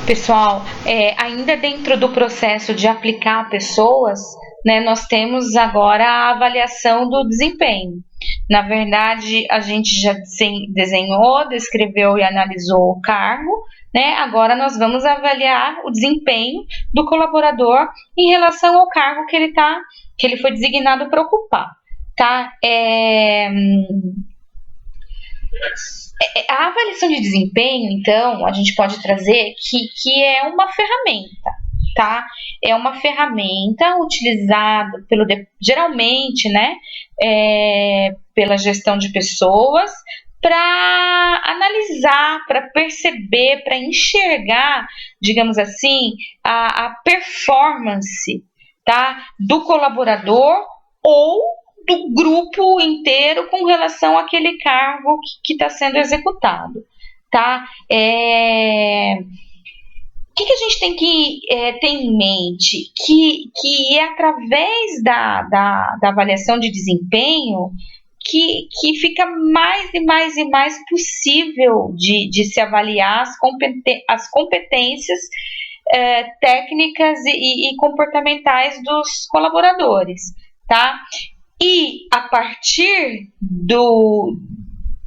Pessoal, ainda dentro do processo de aplicar pessoas, né, nós temos agora a avaliação do desempenho. Na verdade, a gente já desenhou, descreveu e analisou o cargo, né? Agora nós vamos avaliar o desempenho do colaborador em relação ao cargo que ele foi designado para ocupar, tá? A avaliação de desempenho, então, a gente pode trazer que é uma ferramenta, tá? É uma ferramenta utilizada geralmente, né, pela gestão de pessoas para analisar, para perceber, para enxergar, digamos assim, a performance, tá, do colaborador ou do grupo inteiro com relação àquele cargo que está sendo executado, tá? O que a gente tem que ter em mente? Que é através da avaliação de desempenho que fica mais e mais e mais possível de se avaliar as competências técnicas e comportamentais dos colaboradores, tá? E a partir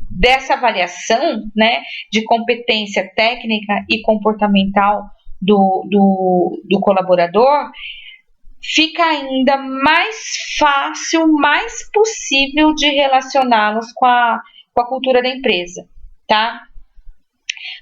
dessa avaliação, né, de competência técnica e comportamental do colaborador, fica ainda mais fácil, mais possível de relacioná-los com a cultura da empresa, tá?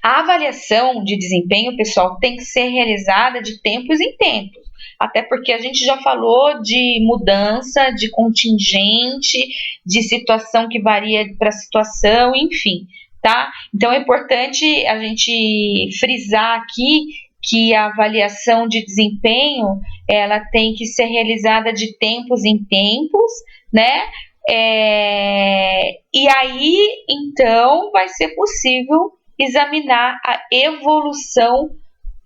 A avaliação de desempenho, pessoal, tem que ser realizada de tempos em tempos, até porque a gente já falou de mudança, de contingente, de situação que varia para situação, enfim, tá? Então é importante a gente frisar aqui que a avaliação de desempenho, ela tem que ser realizada de tempos em tempos, né? E aí, então, vai ser possível examinar a evolução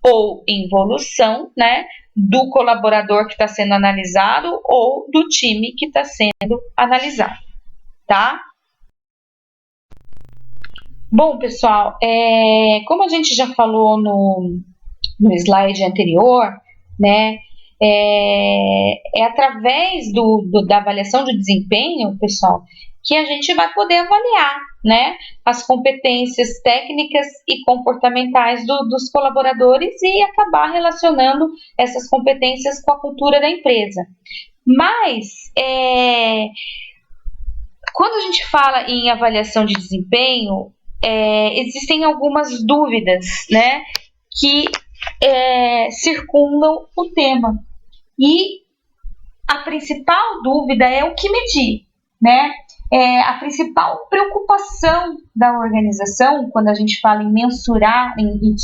ou involução, né, do colaborador que está sendo analisado ou do time que está sendo analisado, tá? Bom, pessoal, como a gente já falou no slide anterior, né, é através da avaliação de desempenho, pessoal, que a gente vai poder avaliar, né, as competências técnicas e comportamentais dos colaboradores e acabar relacionando essas competências com a cultura da empresa. Mas, quando a gente fala em avaliação de desempenho, existem algumas dúvidas, né, que circundam o tema. E a principal dúvida é o que medir, né? A principal preocupação da organização, quando a gente fala em mensurar, em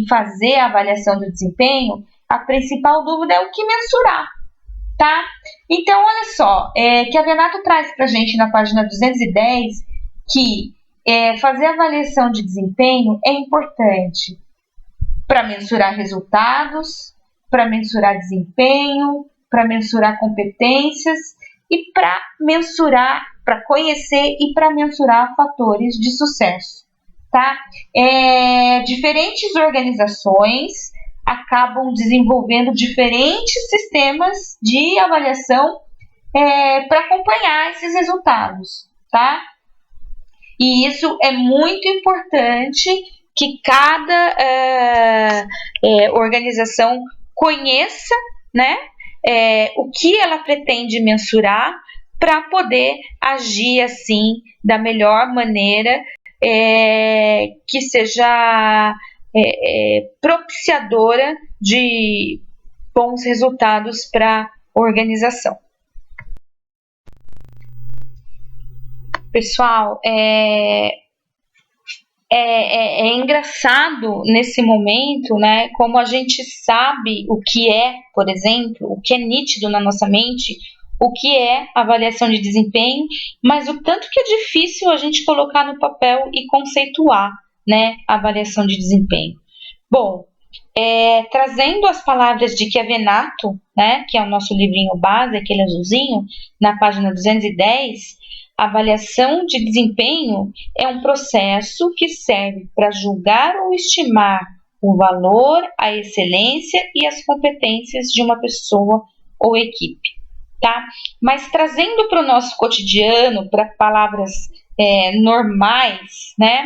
fazer a avaliação do desempenho, a principal dúvida é o que mensurar, tá? Então, olha só, que a Venato traz para a gente na página 210 que fazer a avaliação de desempenho é importante para mensurar resultados, para mensurar desempenho, para mensurar competências e para conhecer e para mensurar fatores de sucesso, tá? Diferentes organizações acabam desenvolvendo diferentes sistemas de avaliação para acompanhar esses resultados, tá? E isso é muito importante que cada organização conheça, né, o que ela pretende mensurar para poder agir assim da melhor maneira, que seja propiciadora de bons resultados para a organização. Pessoal, é engraçado nesse momento, né, como a gente sabe o que é, por exemplo, o que é nítido na nossa mente, o que é avaliação de desempenho, mas o tanto que é difícil a gente colocar no papel e conceituar, né, a avaliação de desempenho. Bom, trazendo as palavras de Chiavenato, né, que é o nosso livrinho base, aquele azulzinho, na página 210, a avaliação de desempenho é um processo que serve para julgar ou estimar o valor, a excelência e as competências de uma pessoa ou equipe, tá? Mas trazendo para o nosso cotidiano, para palavras normais, né?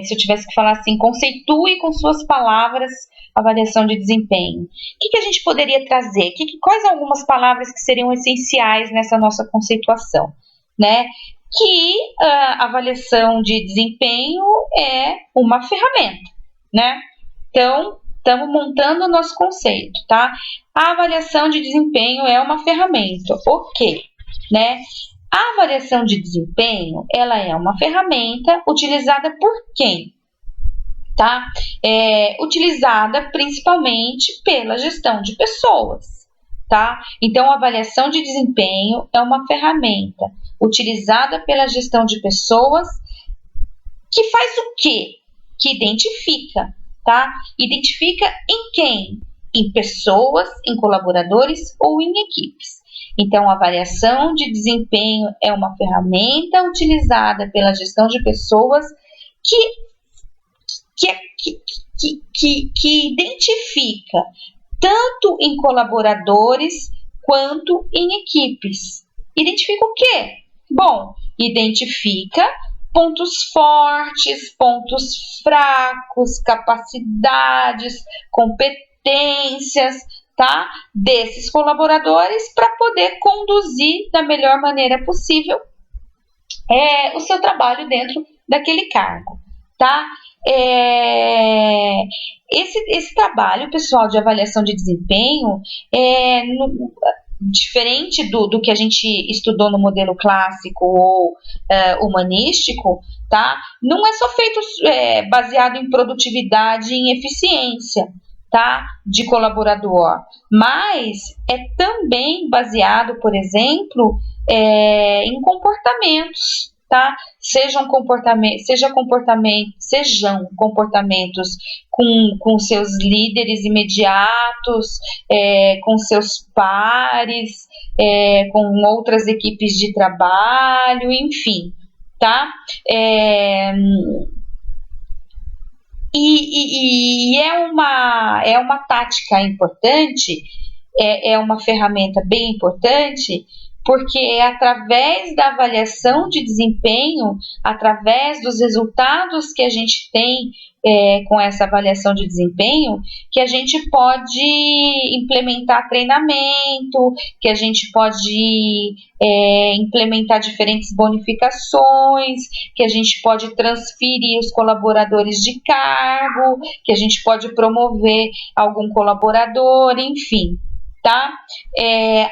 Se eu tivesse que falar assim, conceitue com suas palavras avaliação de desempenho. O que a gente poderia trazer? Quais algumas palavras que seriam essenciais nessa nossa conceituação, né? Que a avaliação de desempenho é uma ferramenta, né? Então, estamos montando o nosso conceito, tá? A avaliação de desempenho é uma ferramenta, ok, né? A avaliação de desempenho, ela é uma ferramenta utilizada por quem? Tá? Utilizada principalmente pela gestão de pessoas, tá? Então, a avaliação de desempenho é uma ferramenta utilizada pela gestão de pessoas que faz o quê? Que identifica, tá? Identifica em quem? Em pessoas, em colaboradores ou em equipes. Então, a avaliação de desempenho é uma ferramenta utilizada pela gestão de pessoas que identifica tanto em colaboradores quanto em equipes. Identifica o quê? Bom, identifica pontos fortes, pontos fracos, capacidades, competências, tá? Desses colaboradores para poder conduzir da melhor maneira possível o seu trabalho dentro daquele cargo, tá? Esse trabalho, pessoal, de avaliação de desempenho, diferente do que a gente estudou no modelo clássico ou humanístico, tá? Não é só feito baseado em produtividade e em eficiência, tá? De colaborador, mas é também baseado, por exemplo, em comportamentos, tá? Sejam comportamentos com seus líderes imediatos, com seus pares, com outras equipes de trabalho, enfim, tá? E é uma tática importante, é uma ferramenta bem importante, porque é através da avaliação de desempenho, através dos resultados que a gente tem com essa avaliação de desempenho, que a gente pode implementar treinamento, que a gente pode implementar diferentes bonificações, que a gente pode transferir os colaboradores de cargo, que a gente pode promover algum colaborador, enfim, tá?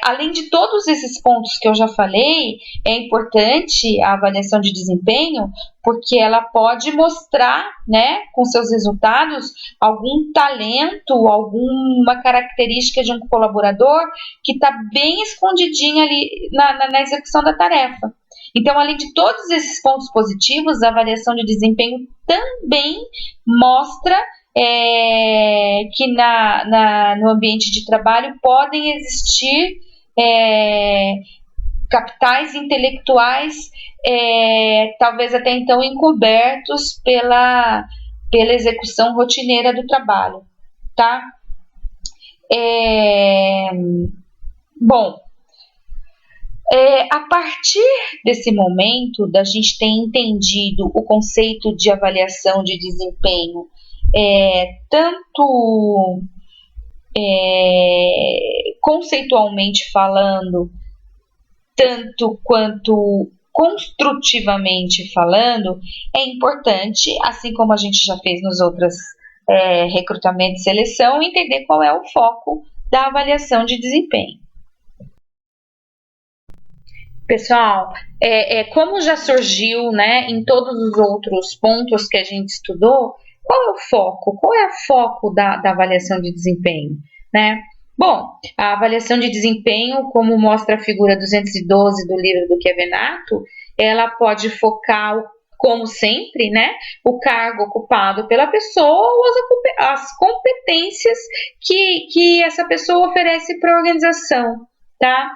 Além de todos esses pontos que eu já falei, é importante a avaliação de desempenho, porque ela pode mostrar, né, com seus resultados, algum talento, alguma característica de um colaborador que está bem escondidinha ali na execução da tarefa. Então, além de todos esses pontos positivos, a avaliação de desempenho também mostra que no ambiente de trabalho podem existir capitais intelectuais, talvez até então encobertos pela execução rotineira do trabalho, tá? Bom, a partir desse momento da gente ter entendido o conceito de avaliação de desempenho, tanto conceitualmente falando, tanto quanto construtivamente falando, é importante, assim como a gente já fez nos outros recrutamento e seleção, entender qual é o foco da avaliação de desempenho. Pessoal, como já surgiu, né, em todos os outros pontos que a gente estudou, qual é o foco? Qual é o foco da avaliação de desempenho, né? Bom, a avaliação de desempenho, como mostra a figura 212 do livro do Chiavenato, ela pode focar, como sempre, né, o cargo ocupado pela pessoa ou as competências que essa pessoa oferece para a organização, tá?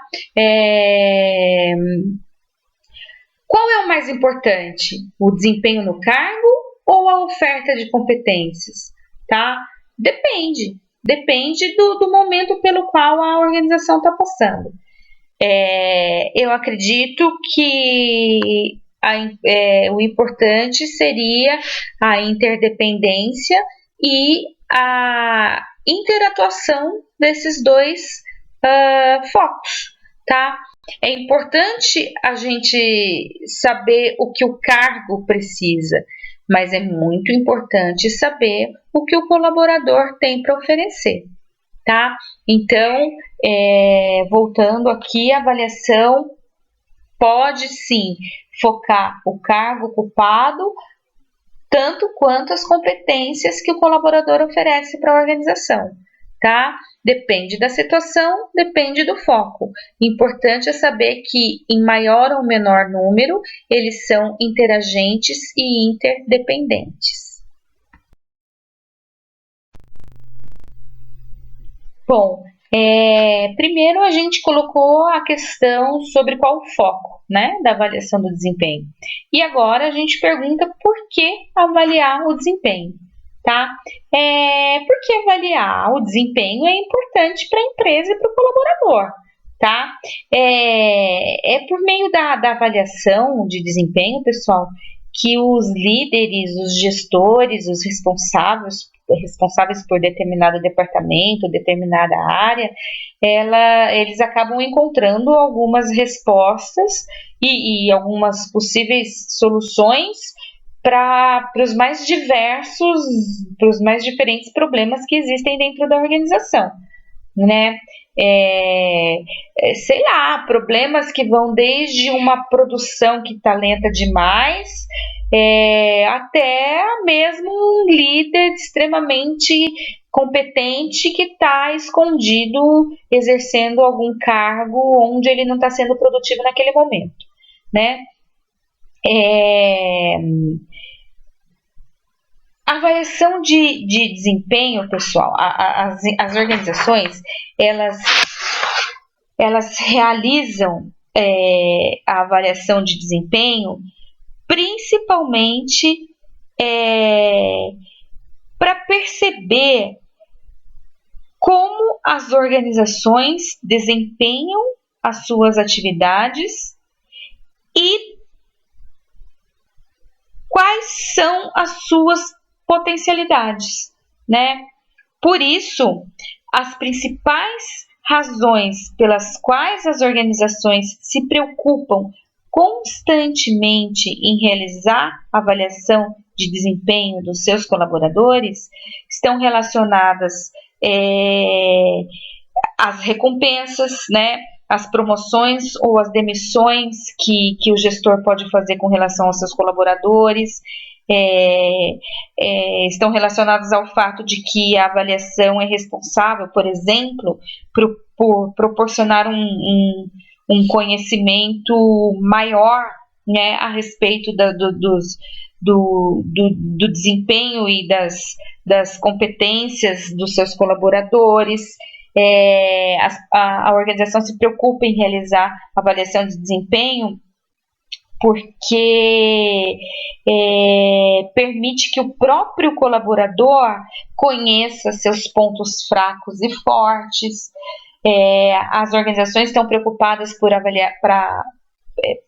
Qual é o mais importante? O desempenho no cargo ou a oferta de competências? tá? Depende do momento pelo qual a organização está passando. Eu acredito que o importante seria a interdependência e a interatuação desses dois focos, tá? É importante a gente saber o que o cargo precisa, mas é muito importante saber o que o colaborador tem para oferecer, tá? Então, voltando aqui, a avaliação pode sim focar o cargo ocupado, tanto quanto as competências que o colaborador oferece para a organização, tá? Depende da situação, depende do foco. Importante é saber que, em maior ou menor número, eles são interagentes e interdependentes. Bom, primeiro a gente colocou a questão sobre qual o foco, né, da avaliação do desempenho. E agora a gente pergunta por que avaliar o desempenho, tá? Porque avaliar o desempenho é importante para a empresa e para o colaborador, tá? Por meio da avaliação de desempenho, pessoal, que os líderes, os gestores, os responsáveis por determinado departamento, determinada área, eles acabam encontrando algumas respostas e algumas possíveis soluções para os mais diferentes problemas que existem dentro da organização, né? Sei lá, problemas que vão desde uma produção que está lenta demais, até mesmo um líder extremamente competente que está escondido exercendo algum cargo onde ele não está sendo produtivo naquele momento, né? A avaliação de desempenho, pessoal, as organizações, elas realizam a avaliação de desempenho principalmente para perceber como as organizações desempenham as suas atividades e quais são as suas potencialidades, né? Por isso, as principais razões pelas quais as organizações se preocupam constantemente em realizar avaliação de desempenho dos seus colaboradores estão relacionadas às recompensas, né? As promoções ou as demissões que o gestor pode fazer com relação aos seus colaboradores, estão relacionados ao fato de que a avaliação é responsável, por exemplo, por proporcionar um conhecimento maior, né, a respeito do desempenho e das competências dos seus colaboradores. A organização se preocupa em realizar avaliação de desempenho porque permite que o próprio colaborador conheça seus pontos fracos e fortes. As organizações estão preocupadas para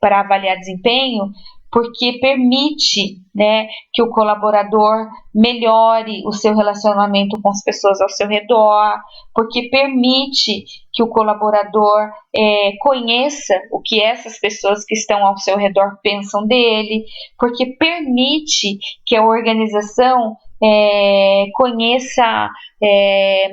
avaliar desempenho porque permite, né, que o colaborador melhore o seu relacionamento com as pessoas ao seu redor, porque permite que o colaborador conheça o que essas pessoas que estão ao seu redor pensam dele, porque permite que a organização conheça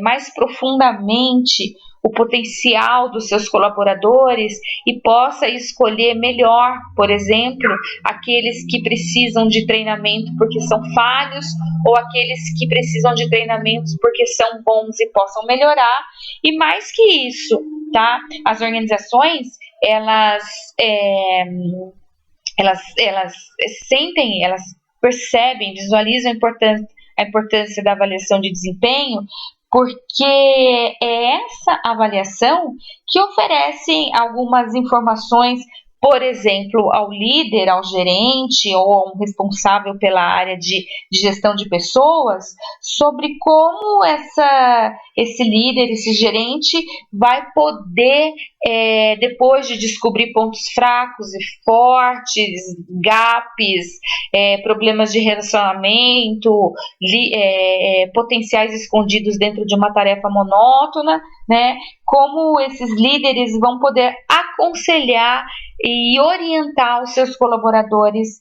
mais profundamente o potencial dos seus colaboradores e possa escolher melhor, por exemplo, aqueles que precisam de treinamento porque são falhos ou aqueles que precisam de treinamentos porque são bons e possam melhorar. E mais que isso, tá? As organizações, elas sentem, elas percebem, visualizam a importância da avaliação de desempenho, porque é essa avaliação que oferece algumas informações por exemplo, ao líder, ao gerente ou a um responsável pela área de gestão de pessoas, sobre como esse líder, esse gerente vai poder, depois de descobrir pontos fracos e fortes, gaps, problemas de relacionamento, potenciais escondidos dentro de uma tarefa monótona, né? Como esses líderes vão poder aconselhar e orientar os seus colaboradores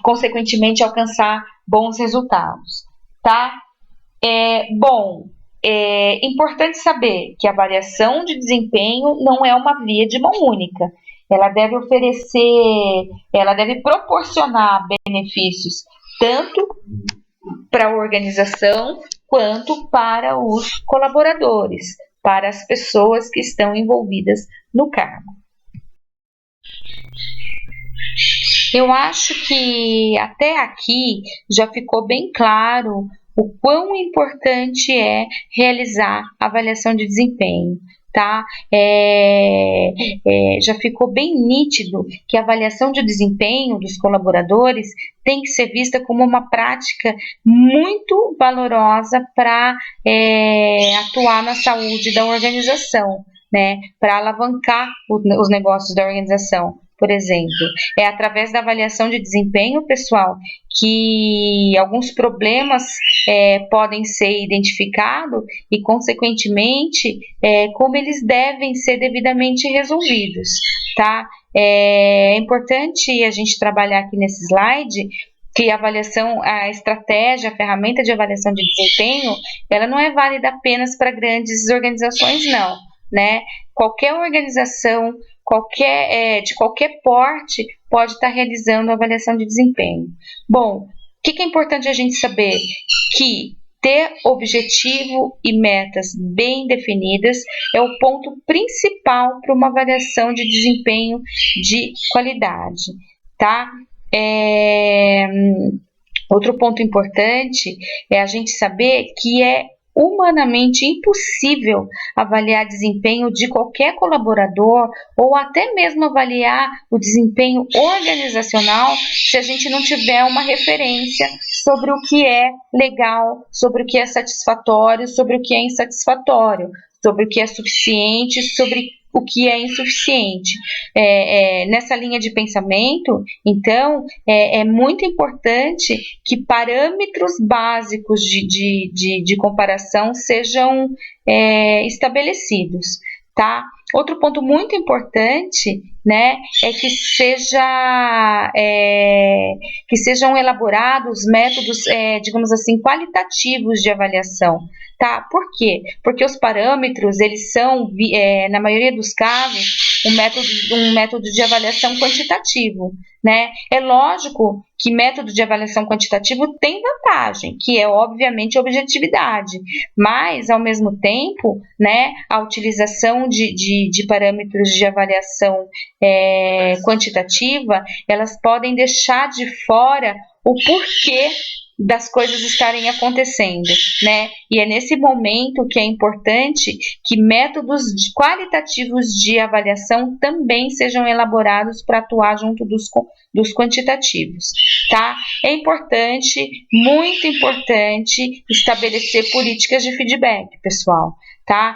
consequentemente, alcançar bons resultados, tá? Importante saber que a avaliação de desempenho não é uma via de mão única. Ela deve proporcionar benefícios tanto para a organização quanto para os colaboradores, para as pessoas que estão envolvidas no cargo. Eu acho que até aqui já ficou bem claro o quão importante é realizar a avaliação de desempenho, tá? Já ficou bem nítido que a avaliação de desempenho dos colaboradores tem que ser vista como uma prática muito valorosa para atuar na saúde da organização, né? Para alavancar os negócios da organização. Por exemplo, é através da avaliação de desempenho, pessoal, que alguns problemas podem ser identificados e, consequentemente, como eles devem ser devidamente resolvidos, tá? É importante a gente trabalhar aqui nesse slide que a estratégia, a ferramenta de avaliação de desempenho, ela não é válida apenas para grandes organizações, não, né? Qualquer organização de qualquer porte pode estar realizando a avaliação de desempenho. Bom, o que é importante a gente saber? Que ter objetivo e metas bem definidas é o ponto principal para uma avaliação de desempenho de qualidade, tá? Outro ponto importante é a gente saber que é humanamente impossível avaliar desempenho de qualquer colaborador ou até mesmo avaliar o desempenho organizacional se a gente não tiver uma referência sobre o que é legal, sobre o que é satisfatório, sobre o que é insatisfatório, sobre o que é suficiente, sobre o que é insuficiente. Nessa linha de pensamento, então, é muito importante que parâmetros básicos de comparação sejam estabelecidos, tá? Outro ponto muito importante, né, é que sejam elaborados métodos, digamos assim, qualitativos de avaliação, tá? Por quê? Porque os parâmetros, eles são, na maioria dos casos, um método de avaliação quantitativo, né? É lógico que método de avaliação quantitativo tem vantagem, que é obviamente a objetividade, mas ao mesmo tempo, né, a utilização de parâmetros de avaliação quantitativa, elas podem deixar de fora o porquê das coisas estarem acontecendo, né? E é nesse momento que é importante que métodos qualitativos de avaliação também sejam elaborados para atuar junto dos quantitativos, tá? É importante, muito importante, estabelecer políticas de feedback, pessoal, tá?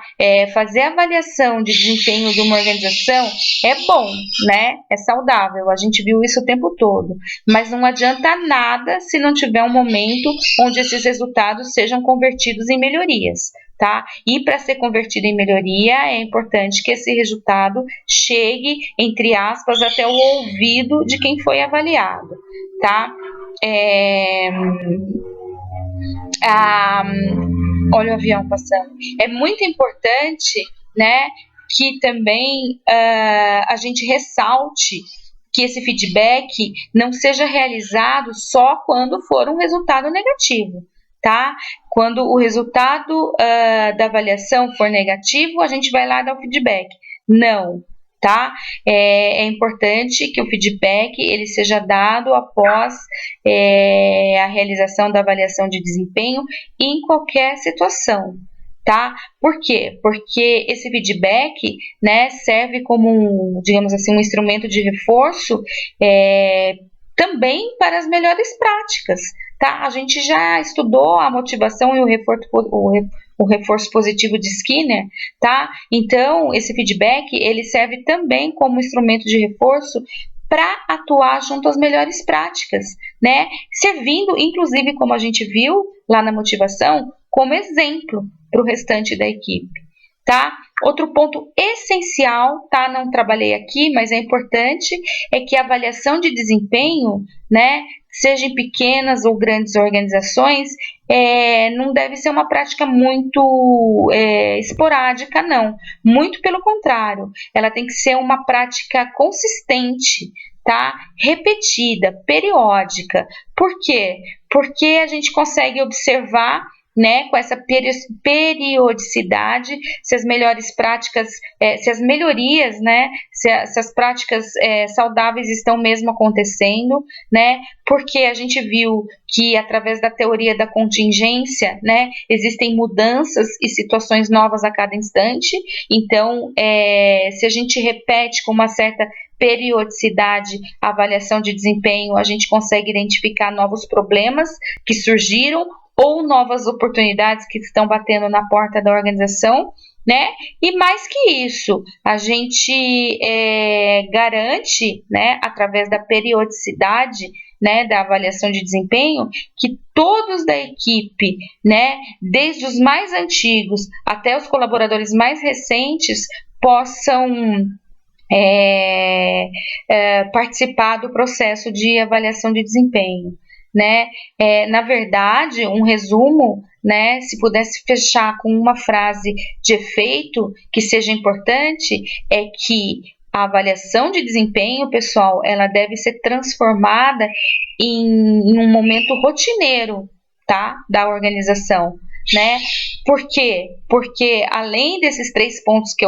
Fazer avaliação de desempenho de uma organização é bom, né? É saudável, a gente viu isso o tempo todo, mas não adianta nada se não tiver um momento onde esses resultados sejam convertidos em melhorias, tá? E para ser convertido em melhoria, é importante que esse resultado chegue, entre aspas, até o ouvido de quem foi avaliado, tá? Olha o avião passando. É muito importante, né, que também a gente ressalte que esse feedback não seja realizado só quando for um resultado negativo, tá? Quando o resultado da avaliação for negativo, a gente vai lá dar o feedback. Não, tá? É importante que o feedback ele seja dado após a realização da avaliação de desempenho em qualquer situação, tá? Por quê? Porque esse feedback, né, serve como, digamos assim, um instrumento de reforço também para as melhores práticas, tá? A gente já estudou a motivação e o reforço positivo de Skinner, tá? Então, esse feedback, ele serve também como instrumento de reforço para atuar junto às melhores práticas, né? Servindo, inclusive, como a gente viu lá na motivação, como exemplo para o restante da equipe, tá? Outro ponto essencial, tá? Não trabalhei aqui, mas é importante, é que a avaliação de desempenho, né, seja em pequenas ou grandes organizações, não deve ser uma prática muito esporádica, não. Muito pelo contrário, ela tem que ser uma prática consistente, tá? Repetida, periódica. Por quê? Porque a gente consegue observar, né, com essa periodicidade, se as melhores práticas, se as melhorias, né, se as práticas saudáveis estão mesmo acontecendo, né, porque a gente viu que através da teoria da contingência, né, existem mudanças e situações novas a cada instante, então se a gente repete com uma certa periodicidade a avaliação de desempenho, a gente consegue identificar novos problemas que surgiram ou novas oportunidades que estão batendo na porta da organização, né? E mais que isso, a gente garante, né, através da periodicidade, né, da avaliação de desempenho, que todos da equipe, né, desde os mais antigos até os colaboradores mais recentes, possam participar do processo de avaliação de desempenho, né? Na verdade, um resumo, né, se pudesse fechar com uma frase de efeito que seja importante, é que a avaliação de desempenho, pessoal, ela deve ser transformada em um momento rotineiro, tá, da organização, né? Por quê? Porque além desses 3 pontos que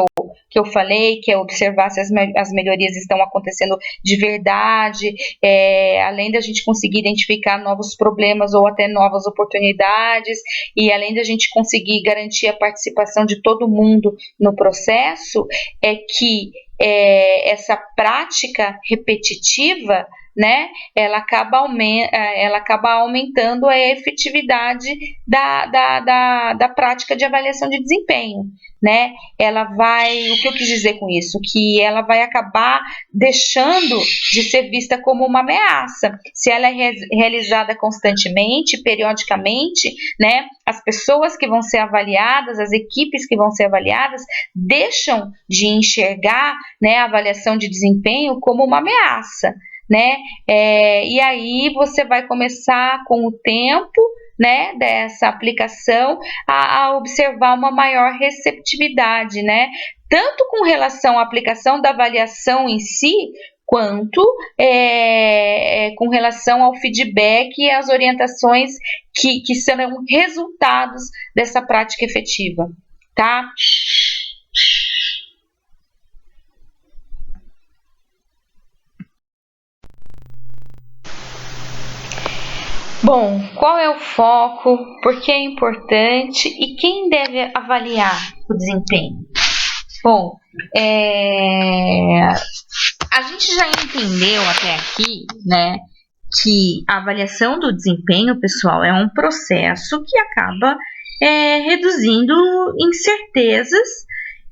eu falei, que é observar se as melhorias estão acontecendo de verdade, além da gente conseguir identificar novos problemas ou até novas oportunidades, e além da gente conseguir garantir a participação de todo mundo no processo, é que essa prática repetitiva, né, ela acaba aumentando a efetividade da prática de avaliação de desempenho, né? O que eu quis dizer com isso? Que ela vai acabar deixando de ser vista como uma ameaça. Se ela é realizada constantemente, periodicamente, né, as pessoas que vão ser avaliadas, as equipes que vão ser avaliadas, deixam de enxergar, né, a avaliação de desempenho como uma ameaça, né? E aí você vai começar com o tempo, né, dessa aplicação a observar uma maior receptividade, né? Tanto com relação à aplicação da avaliação em si, quanto com relação ao feedback e às orientações que serão resultados dessa prática efetiva, tá? Bom, qual é o foco, por que é importante e quem deve avaliar o desempenho? Bom, a gente já entendeu até aqui, né, que a avaliação do desempenho, pessoal, é um processo que acaba reduzindo incertezas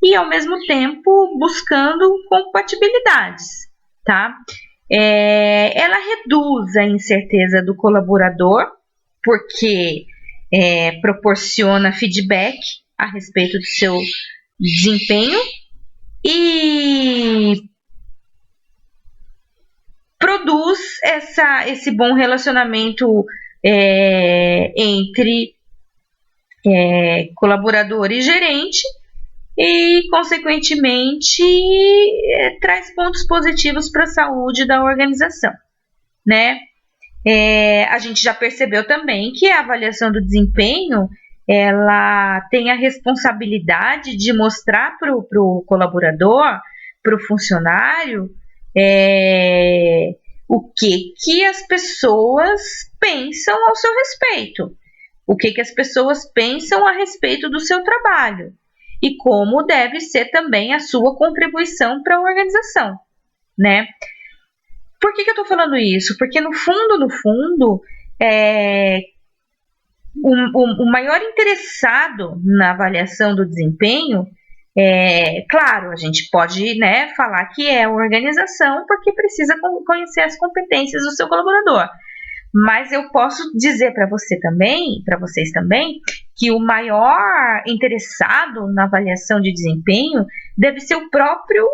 e, ao mesmo tempo, buscando compatibilidades, tá? Ela reduz a incerteza do colaborador, porque proporciona feedback a respeito do seu desempenho e produz esse bom relacionamento entre colaborador e gerente e, consequentemente, traz pontos positivos para a saúde da organização, né? A gente já percebeu também que a avaliação do desempenho, ela tem a responsabilidade de mostrar para o colaborador, para o funcionário, o que as pessoas pensam ao seu respeito. o que as pessoas pensam a respeito do seu trabalho e como deve ser também a sua contribuição para a organização, né? Por que eu estou falando isso? Porque no fundo, o maior interessado na avaliação do desempenho, claro, a gente pode, né, falar que é a organização, porque precisa conhecer as competências do seu colaborador. Mas eu posso dizer para vocês também, que o maior interessado na avaliação de desempenho deve ser o próprio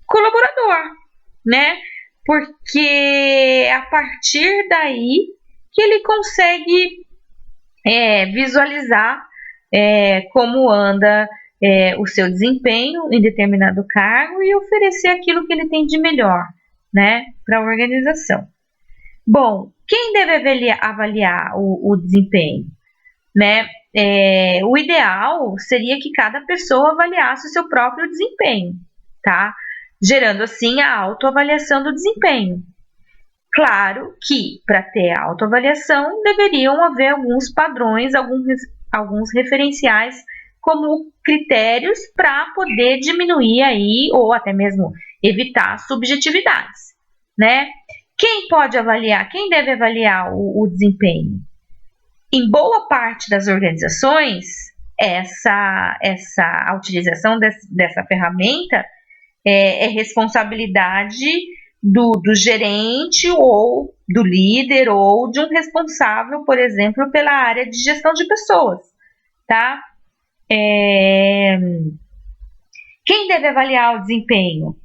colaborador, né? Porque é a partir daí que ele consegue visualizar como anda o seu desempenho em determinado cargo e oferecer aquilo que ele tem de melhor, né, para a organização. Bom, quem deve avaliar o desempenho, né? O ideal seria que cada pessoa avaliasse o seu próprio desempenho, tá? Gerando assim a autoavaliação do desempenho. Claro que para ter a autoavaliação deveriam haver alguns padrões, alguns referenciais como critérios para poder diminuir aí ou até mesmo evitar subjetividades, né? Quem deve avaliar o desempenho? Em boa parte das organizações, a utilização dessa ferramenta é responsabilidade do gerente ou do líder ou de um responsável, por exemplo, pela área de gestão de pessoas, tá? Quem deve avaliar o desempenho?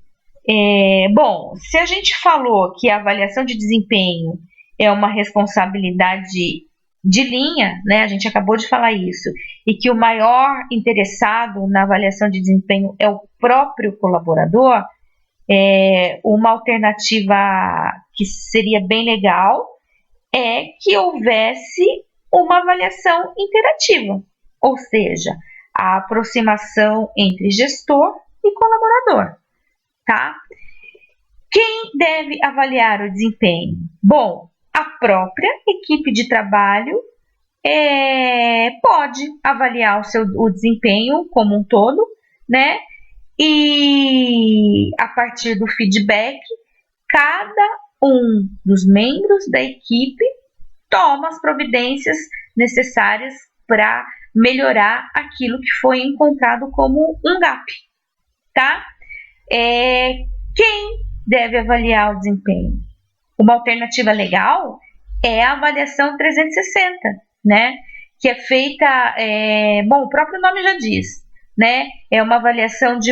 Bom, se a gente falou que a avaliação de desempenho é uma responsabilidade de linha, né? A gente acabou de falar isso, e que o maior interessado na avaliação de desempenho é o próprio colaborador, uma alternativa que seria bem legal é que houvesse uma avaliação interativa, ou seja, a aproximação entre gestor e colaborador. Tá? Quem deve avaliar o desempenho? Bom, a própria equipe de trabalho pode avaliar o desempenho como um todo, né? E a partir do feedback, cada um dos membros da equipe toma as providências necessárias para melhorar aquilo que foi encontrado como um gap, tá? Quem deve avaliar o desempenho? Uma alternativa legal é a avaliação 360, né? Que é feita, bom, o próprio nome já diz, né? É uma avaliação de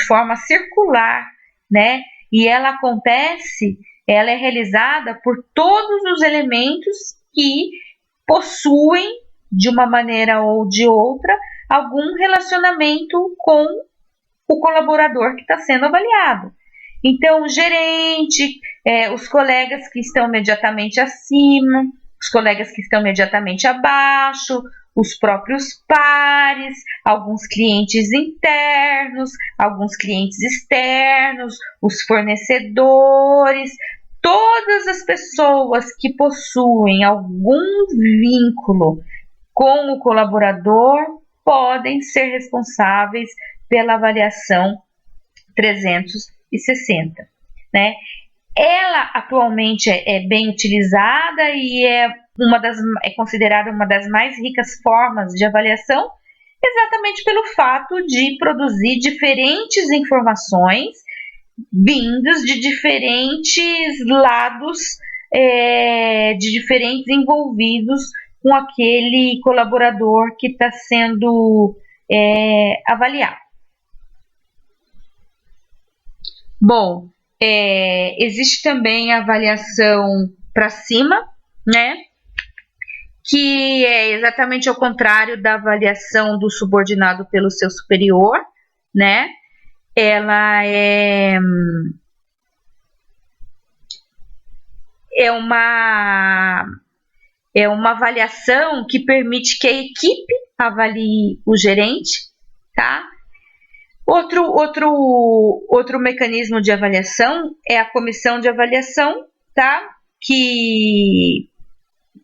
forma circular, né? E ela é realizada por todos os elementos que possuem, de uma maneira ou de outra, algum relacionamento com o colaborador que está sendo avaliado. Então, o gerente, os colegas que estão imediatamente acima, os colegas que estão imediatamente abaixo, os próprios pares, alguns clientes internos, alguns clientes externos, os fornecedores, todas as pessoas que possuem algum vínculo com o colaborador podem ser responsáveis pela avaliação 360, né? Ela atualmente é bem utilizada e é considerada uma das mais ricas formas de avaliação, exatamente pelo fato de produzir diferentes informações vindas de diferentes lados, de diferentes envolvidos com aquele colaborador que está sendo avaliado. Bom, existe também a avaliação para cima, né? Que é exatamente ao contrário da avaliação do subordinado pelo seu superior, né? Ela é uma avaliação que permite que a equipe avalie o gerente, tá? Outro mecanismo de avaliação é a comissão de avaliação, tá? Que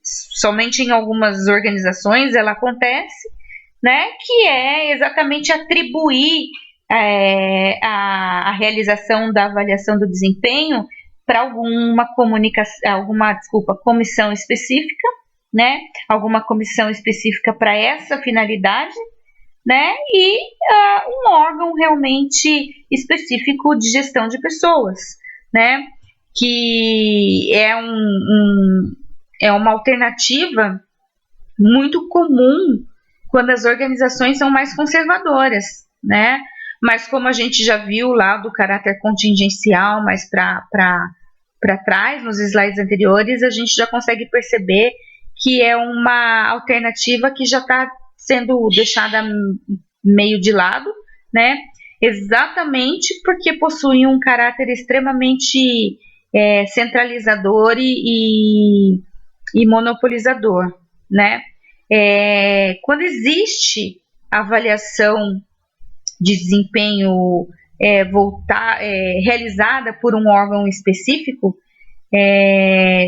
somente em algumas organizações ela acontece, né, que é exatamente atribuir a realização da avaliação do desempenho para comissão específica, né, alguma comissão específica para essa finalidade, né, e um órgão realmente específico de gestão de pessoas, né, que é uma alternativa muito comum quando as organizações são mais conservadoras, né? Mas como a gente já viu lá do caráter contingencial, mais para trás, nos slides anteriores, a gente já consegue perceber que é uma alternativa que já está sendo deixada meio de lado, né? Exatamente porque possui um caráter extremamente centralizador e monopolizador, né? Quando existe avaliação de desempenho realizada por um órgão específico,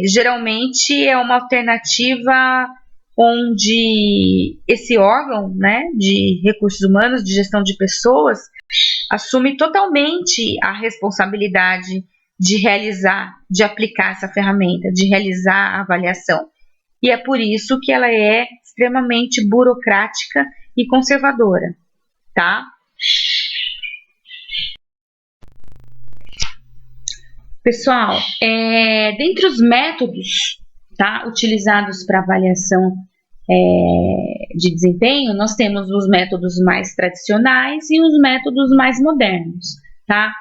geralmente é uma alternativa onde esse órgão, né, de recursos humanos, de gestão de pessoas, assume totalmente a responsabilidade de aplicar essa ferramenta, de realizar a avaliação. E é por isso que ela é extremamente burocrática e conservadora, tá? Pessoal, dentre os métodos, tá, utilizados para avaliação de desempenho, nós temos os métodos mais tradicionais e os métodos mais modernos, tá?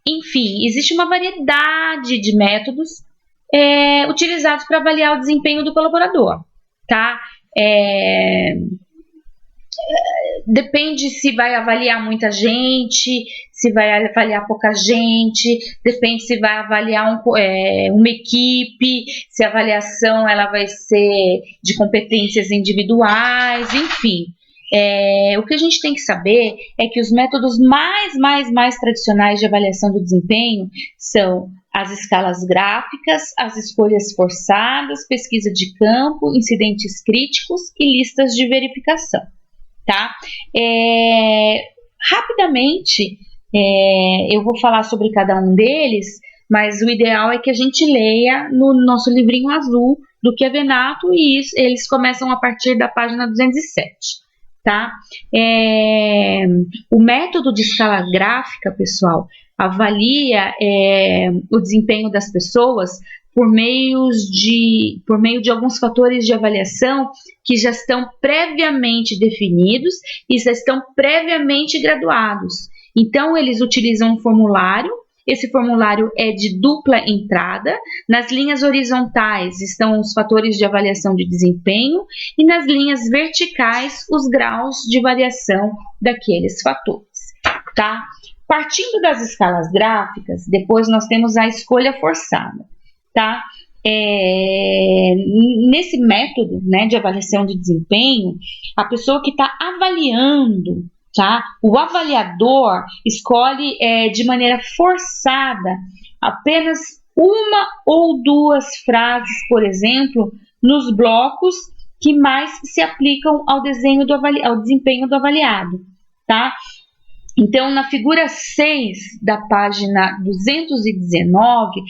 Enfim, existe uma variedade de métodos utilizados para avaliar o desempenho do colaborador, tá? Depende se vai avaliar muita gente, se vai avaliar pouca gente, depende se vai avaliar uma equipe, se a avaliação ela vai ser de competências individuais, enfim. O que a gente tem que saber é que os métodos mais tradicionais de avaliação do desempenho são as escalas gráficas, as escolhas forçadas, pesquisa de campo, incidentes críticos e listas de verificação, tá? Rapidamente, eu vou falar sobre cada um deles, mas o ideal é que a gente leia no nosso livrinho azul do Chiavenato, e eles começam a partir da página 207. Tá? O método de escala gráfica, pessoal, avalia o desempenho das pessoas por meio de alguns fatores de avaliação que já estão previamente definidos e já estão previamente graduados. Então, eles utilizam um formulário. Esse formulário é de dupla entrada. Nas linhas horizontais estão os fatores de avaliação de desempenho e nas linhas verticais os graus de variação daqueles fatores, tá? Partindo das escalas gráficas, depois nós temos a escolha forçada, tá? Nesse método, né, de avaliação de desempenho, a pessoa que está avaliando, tá? O avaliador escolhe de maneira forçada apenas uma ou duas frases, por exemplo, nos blocos que mais se aplicam ao desempenho do avaliado, tá? Então, na figura 6 da página 219,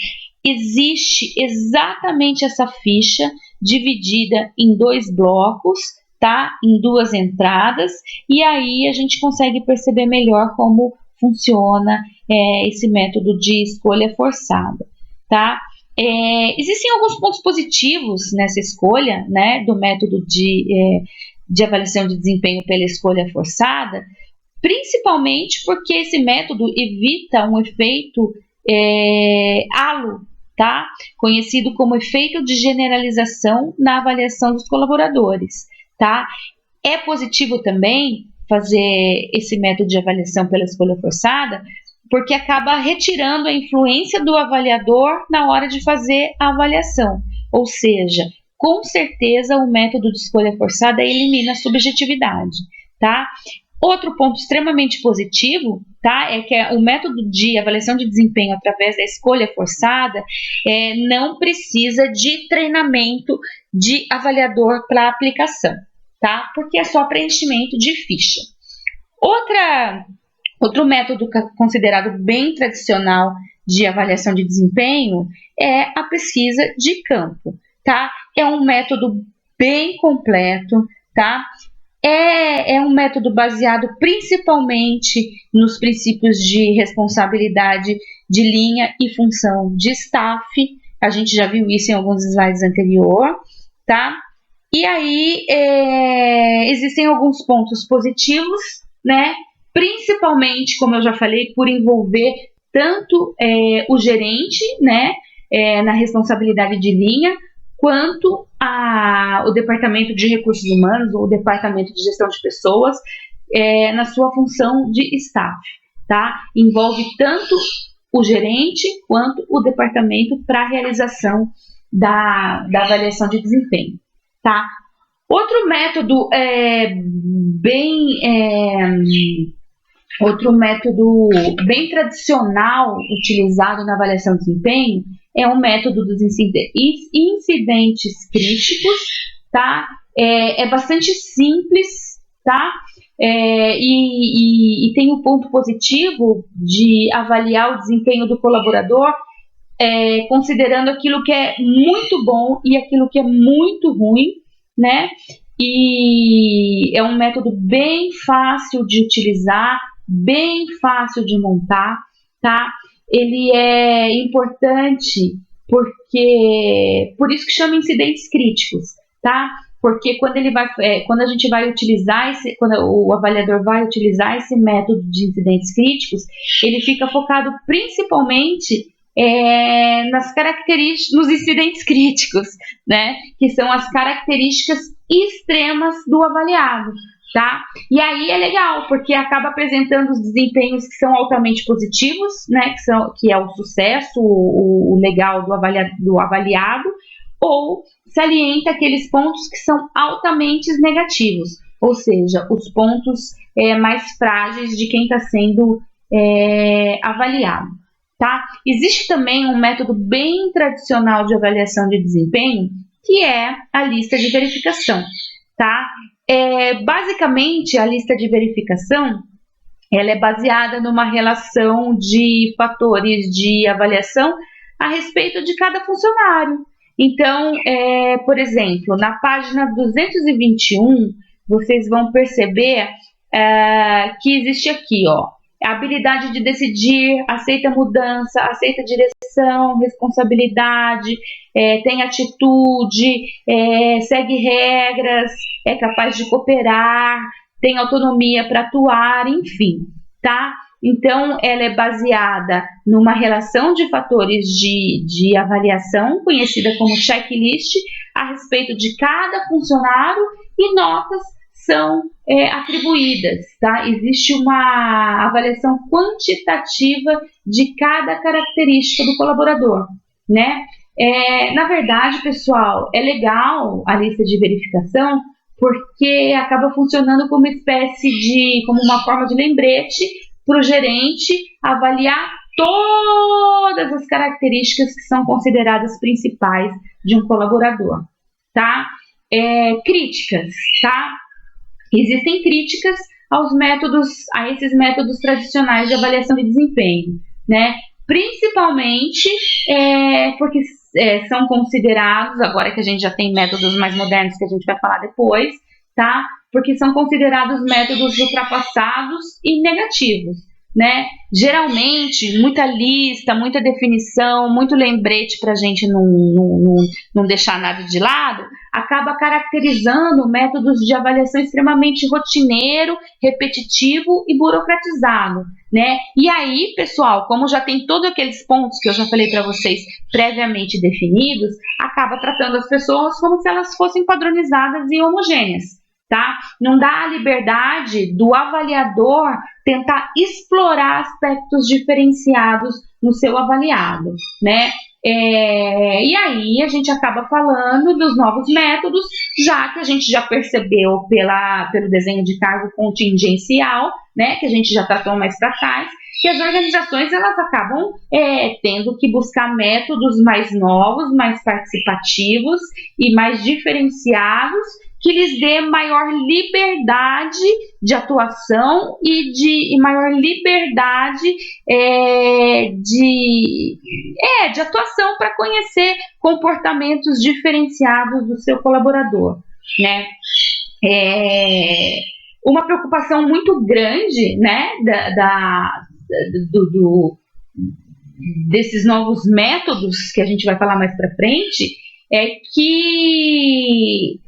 existe exatamente essa ficha dividida em 2 blocos, tá? Em 2 entradas, e aí a gente consegue perceber melhor como funciona esse método de escolha forçada, tá? Existem alguns pontos positivos nessa escolha, né, do método de avaliação de desempenho pela escolha forçada, principalmente porque esse método evita um efeito halo, tá? Conhecido como efeito de generalização na avaliação dos colaboradores, tá? É positivo também fazer esse método de avaliação pela escolha forçada, porque acaba retirando a influência do avaliador na hora de fazer a avaliação. Ou seja, com certeza o método de escolha forçada elimina a subjetividade, tá? Outro ponto extremamente positivo, tá, é que o método de avaliação de desempenho através da escolha forçada não precisa de treinamento de avaliador para aplicação, tá, porque é só preenchimento de ficha. Outro método considerado bem tradicional de avaliação de desempenho é a pesquisa de campo, tá? É um método bem completo, tá? É um método baseado principalmente nos princípios de responsabilidade de linha e função de staff. A gente já viu isso em alguns slides anteriores, tá? E aí existem alguns pontos positivos, né? Principalmente, como eu já falei, por envolver tanto o gerente, né, na responsabilidade de linha, quanto o departamento de recursos humanos ou o departamento de gestão de pessoas na sua função de staff, tá? Envolve tanto o gerente quanto o departamento para a realização da avaliação de desempenho, tá? Outro método bem tradicional utilizado na avaliação de desempenho é o método dos incidentes críticos, tá? É bastante simples, tá? E tem um ponto positivo de avaliar o desempenho do colaborador considerando aquilo que é muito bom e aquilo que é muito ruim, né? E é um método bem fácil de utilizar, bem fácil de montar, tá? Ele é importante por isso que chama incidentes críticos, tá? Porque quando a gente vai utilizar quando o avaliador vai utilizar esse método de incidentes críticos, ele fica focado principalmente nas características, nos incidentes críticos, né? Que são as características extremas do avaliado, tá? E aí é legal, porque acaba apresentando os desempenhos que são altamente positivos, né? Que é o sucesso, o legal do avaliado, ou salienta aqueles pontos que são altamente negativos, ou seja, os pontos mais frágeis de quem está sendo avaliado. Tá? Existe também um método bem tradicional de avaliação de desempenho, que é a lista de verificação. Tá? Basicamente, a lista de verificação ela é baseada numa relação de fatores de avaliação a respeito de cada funcionário. Então, por exemplo, na página 221, vocês vão perceber que existe aqui, ó, a habilidade de decidir, aceita mudança, aceita direção, responsabilidade, tem atitude, segue regras, é capaz de cooperar, tem autonomia para atuar, enfim, tá? Então, ela é baseada numa relação de fatores de avaliação, conhecida como checklist, a respeito de cada funcionário e notas são atribuídas, tá? Existe uma avaliação quantitativa de cada característica do colaborador, né? Na verdade, pessoal, é legal a lista de verificação porque acaba funcionando como uma forma de lembrete para o gerente avaliar todas as características que são consideradas principais de um colaborador, tá? Críticas, tá? Existem críticas a esses métodos tradicionais de avaliação de desempenho, né? Principalmente porque são considerados, agora que a gente já tem métodos mais modernos que a gente vai falar depois, tá? Porque são considerados métodos ultrapassados e negativos, né? Geralmente, muita lista, muita definição, muito lembrete para a gente não deixar nada de lado, acaba caracterizando métodos de avaliação extremamente rotineiro, repetitivo e burocratizado, né? E aí, pessoal, como já tem todos aqueles pontos que eu já falei para vocês previamente definidos, acaba tratando as pessoas como se elas fossem padronizadas e homogêneas. Tá? Não dá a liberdade do avaliador tentar explorar aspectos diferenciados no seu avaliado, né? E aí a gente acaba falando dos novos métodos, já que a gente já percebeu pelo desenho de cargo contingencial, né, que a gente já tratou mais para trás, que as organizações elas acabam tendo que buscar métodos mais novos, mais participativos e mais diferenciados, que lhes dê maior liberdade de atuação e maior liberdade de atuação para conhecer comportamentos diferenciados do seu colaborador, né? Uma preocupação muito grande, né, desses novos métodos que a gente vai falar mais para frente é que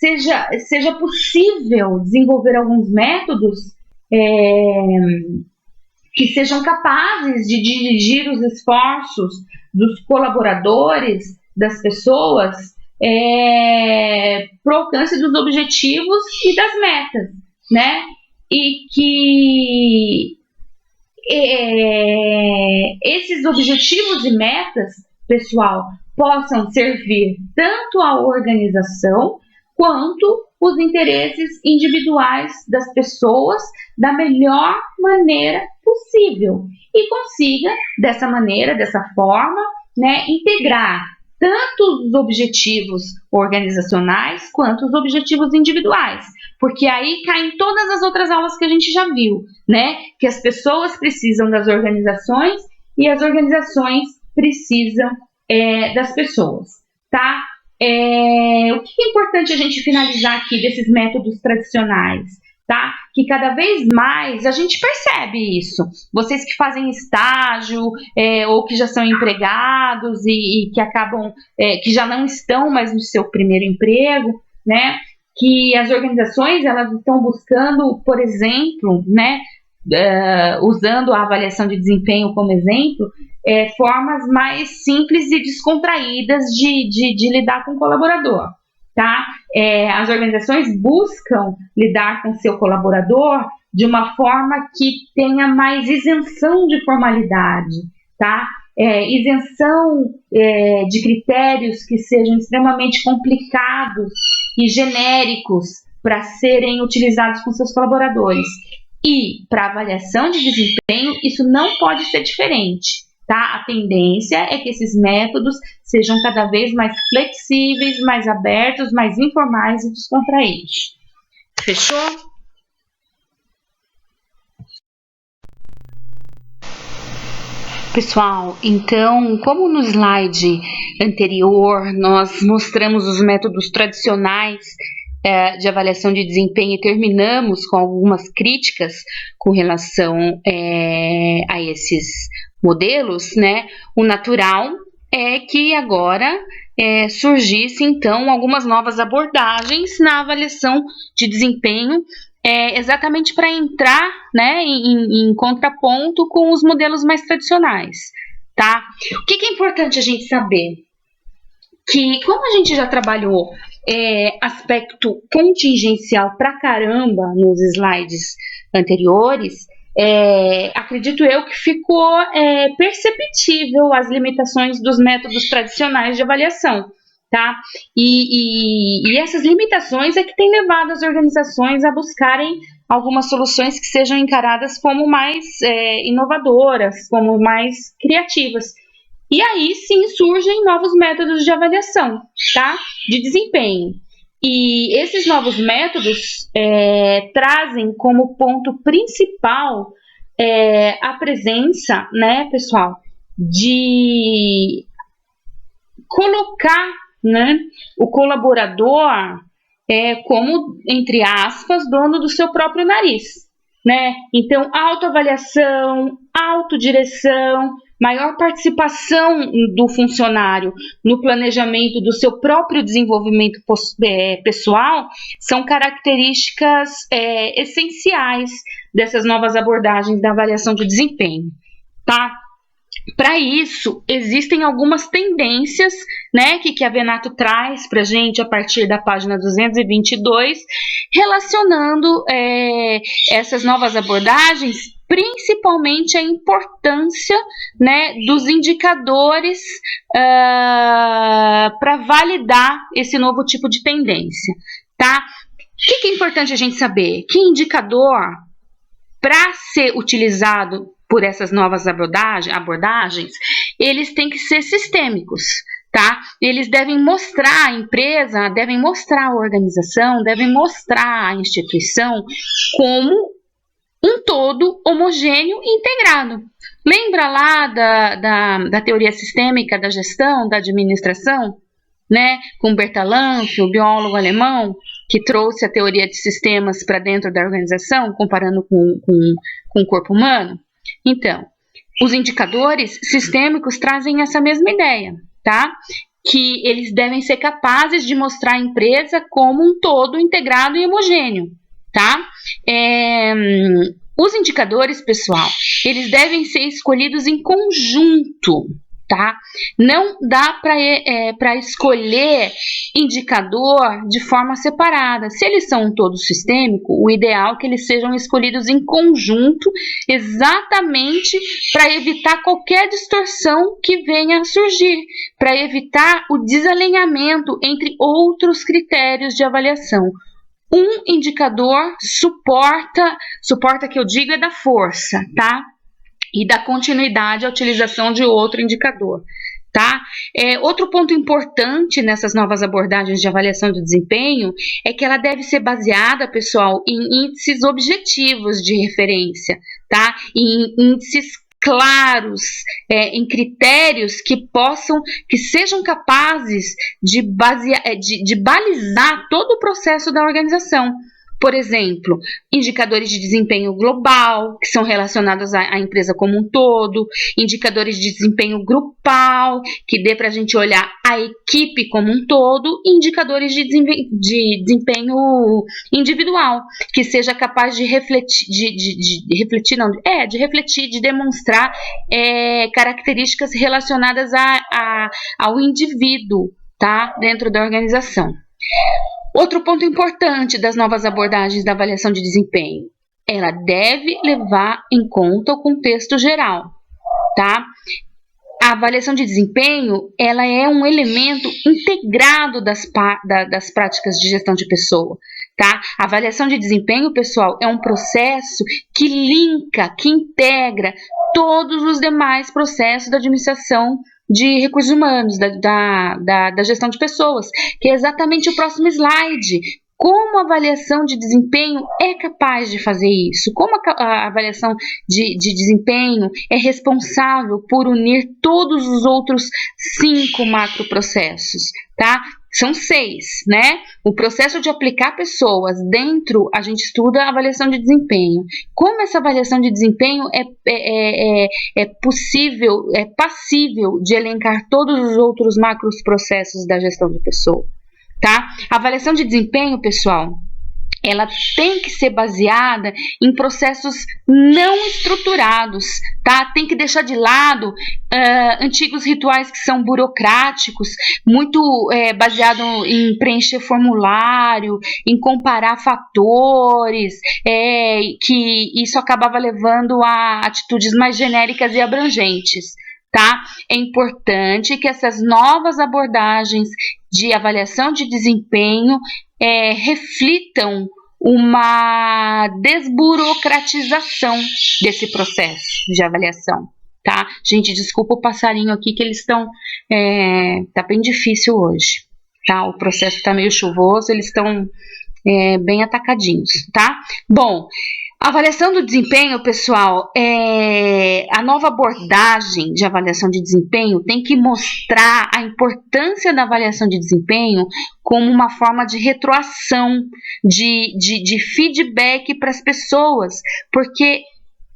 seja possível desenvolver alguns métodos que sejam capazes de dirigir os esforços dos colaboradores, das pessoas, para o alcance dos objetivos e das metas, né? E que esses objetivos e metas, pessoal, possam servir tanto à organização quanto os interesses individuais das pessoas da melhor maneira possível e consiga, dessa maneira, dessa forma, né, integrar tanto os objetivos organizacionais quanto os objetivos individuais, porque aí caem todas as outras aulas que a gente já viu, né, que as pessoas precisam das organizações e as organizações precisam das pessoas, tá? O que é importante a gente finalizar aqui desses métodos tradicionais, tá? Que cada vez mais a gente percebe isso. Vocês que fazem estágio ou que já são empregados e que acabam, que já não estão mais no seu primeiro emprego, né? Que as organizações elas estão buscando, por exemplo, né? Usando a avaliação de desempenho como exemplo, formas mais simples e descontraídas de lidar com o colaborador, tá? As organizações buscam lidar com seu colaborador de uma forma que tenha mais isenção de formalidade, tá? Isenção de critérios que sejam extremamente complicados e genéricos para serem utilizados com seus colaboradores. E para avaliação de desempenho, isso não pode ser diferente, tá? A tendência é que esses métodos sejam cada vez mais flexíveis, mais abertos, mais informais e descontraídos. Fechou? Pessoal, então, como no slide anterior nós mostramos os métodos tradicionais de avaliação de desempenho e terminamos com algumas críticas com relação a esses modelos, né? O natural é que agora surgisse então algumas novas abordagens na avaliação de desempenho, exatamente para entrar, né, em contraponto com os modelos mais tradicionais, tá? O que é importante a gente saber? Que como a gente já trabalhou aspecto contingencial pra caramba nos slides anteriores, acredito eu que ficou perceptível as limitações dos métodos tradicionais de avaliação, tá? E essas limitações é que têm levado as organizações a buscarem algumas soluções que sejam encaradas como mais inovadoras, como mais criativas. E aí sim surgem novos métodos de avaliação, tá? De desempenho. E esses novos métodos trazem como ponto principal a presença, né, pessoal, de colocar, né, o colaborador como, entre aspas, dono do seu próprio nariz, né? Então, autoavaliação, autodireção, maior participação do funcionário no planejamento do seu próprio desenvolvimento pessoal são características essenciais dessas novas abordagens da avaliação de desempenho, tá? Para isso, existem algumas tendências, né, que a Venato traz para a gente a partir da página 222, relacionando essas novas abordagens principalmente a importância, né, dos indicadores para validar esse novo tipo de tendência, tá? O que é importante a gente saber? Que indicador, para ser utilizado por essas novas abordagens, eles têm que ser sistêmicos, tá? Eles devem mostrar a empresa, devem mostrar a organização, devem mostrar a instituição como um todo homogêneo e integrado. Lembra lá da teoria sistêmica da gestão, da administração, né? Com Bertalanffy, o biólogo alemão, que trouxe a teoria de sistemas para dentro da organização, comparando com o corpo humano? Então, os indicadores sistêmicos trazem essa mesma ideia, tá? Que eles devem ser capazes de mostrar a empresa como um todo integrado e homogêneo, tá? Os indicadores, pessoal, eles devem ser escolhidos em conjunto, tá? Não dá para escolher indicador de forma separada. Se eles são um todo sistêmico, o ideal é que eles sejam escolhidos em conjunto, exatamente para evitar qualquer distorção que venha a surgir, para evitar o desalinhamento entre outros critérios de avaliação. Um indicador suporta que eu digo é da força, tá? E da continuidade à utilização de outro indicador, tá? Outro ponto importante nessas novas abordagens de avaliação do desempenho é que ela deve ser baseada, pessoal, em índices objetivos de referência, tá? Em índices claros, em critérios que sejam capazes de balizar todo o processo da organização. Por exemplo, indicadores de desempenho global, que são relacionados à empresa como um todo, indicadores de desempenho grupal, que dê para a gente olhar a equipe como um todo, e indicadores de desempenho individual, que seja capaz de de demonstrar características relacionadas ao indivíduo, tá, dentro da organização. Outro ponto importante das novas abordagens da avaliação de desempenho, ela deve levar em conta o contexto geral, tá? A avaliação de desempenho, ela é um elemento integrado das práticas de gestão de pessoa, tá? A avaliação de desempenho, pessoal, é um processo que linka, que integra todos os demais processos da administração de recursos humanos, da gestão de pessoas, que é exatamente o próximo slide. Como a avaliação de desempenho é capaz de fazer isso? Como a avaliação de desempenho é responsável por unir todos os outros 5 macroprocessos, tá? São 6, né? O processo de aplicar pessoas dentro, a gente estuda a avaliação de desempenho. Como essa avaliação de desempenho é passível de elencar todos os outros macroprocessos da gestão de pessoa, tá? A avaliação de desempenho, pessoal, ela tem que ser baseada em processos não estruturados, tá? Tem que deixar de lado antigos rituais que são burocráticos, muito baseado em preencher formulário, em comparar fatores, que isso acabava levando a atitudes mais genéricas e abrangentes, tá? É importante que essas novas abordagens de avaliação de desempenho reflitam uma desburocratização desse processo de avaliação, tá? Gente, desculpa o passarinho aqui que eles estão, tá bem difícil hoje, tá? O processo tá meio chuvoso, eles estão bem atacadinhos, tá? Bom, a avaliação do desempenho, pessoal, a nova abordagem de avaliação de desempenho tem que mostrar a importância da avaliação de desempenho como uma forma de retroação, de feedback para as pessoas, porque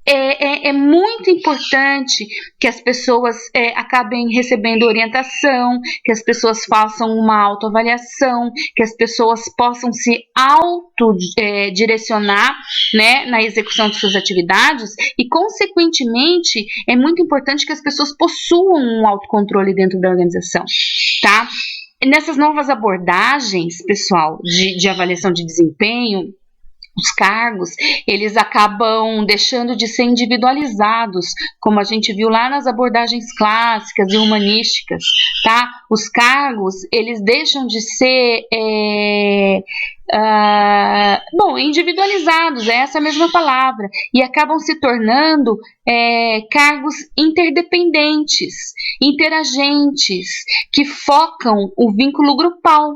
é muito importante que as pessoas acabem recebendo orientação, que as pessoas façam uma autoavaliação, que as pessoas possam se autodirecionar, né, na execução de suas atividades e, consequentemente, é muito importante que as pessoas possuam um autocontrole dentro da organização, tá? Nessas novas abordagens, pessoal, de avaliação de desempenho, os cargos, eles acabam deixando de ser individualizados, como a gente viu lá nas abordagens clássicas e humanísticas, tá? Os cargos, eles deixam de ser individualizados, é essa mesma palavra, e acabam se tornando cargos interdependentes, interagentes, que focam o vínculo grupal,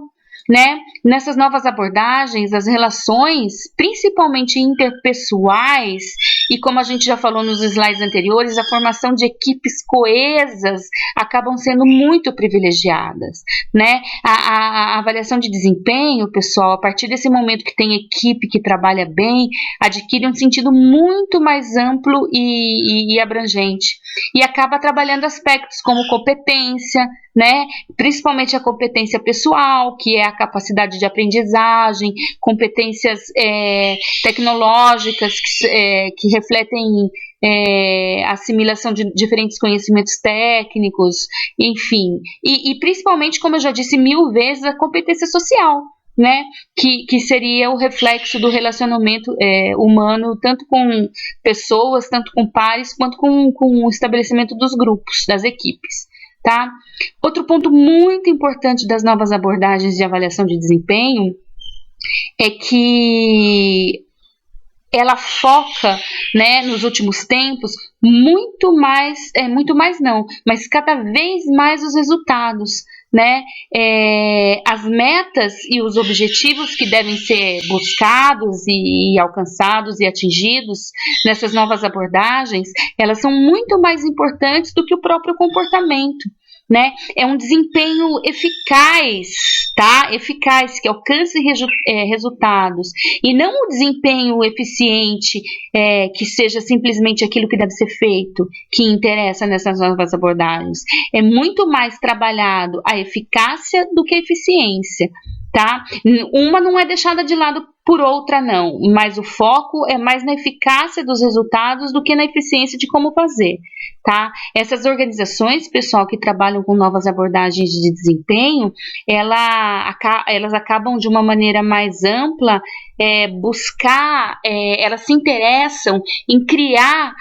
né? Nessas novas abordagens, as relações, principalmente interpessoais, e como a gente já falou nos slides anteriores, a formação de equipes coesas acabam sendo muito privilegiadas, né? A avaliação de desempenho, pessoal, a partir desse momento que tem equipe que trabalha bem, adquire um sentido muito mais amplo e abrangente, e acaba trabalhando aspectos como competência, né? Principalmente a competência pessoal, que é a capacidade de aprendizagem, competências tecnológicas que refletem assimilação de diferentes conhecimentos técnicos, enfim, e principalmente, como eu já disse 1000 vezes, a competência social, né? Que seria o reflexo do relacionamento humano, tanto com pessoas, tanto com pares, quanto com o estabelecimento dos grupos, das equipes. Tá? Outro ponto muito importante das novas abordagens de avaliação de desempenho é que ela foca, né, nos últimos tempos, mas cada vez mais os resultados, né? As metas e os objetivos que devem ser buscados e alcançados e atingidos nessas novas abordagens, elas são muito mais importantes do que o próprio comportamento, né? É um desempenho eficaz, tá? Eficaz, que alcance resultados, e não um desempenho eficiente, que seja simplesmente aquilo que deve ser feito, que interessa nessas novas abordagens. É muito mais trabalhado a eficácia do que a eficiência, tá? Uma não é deixada de lado por outra, não, mas o foco é mais na eficácia dos resultados do que na eficiência de como fazer, tá? Essas organizações, pessoal, que trabalham com novas abordagens de desempenho, elas acabam de uma maneira mais ampla elas se interessam em criar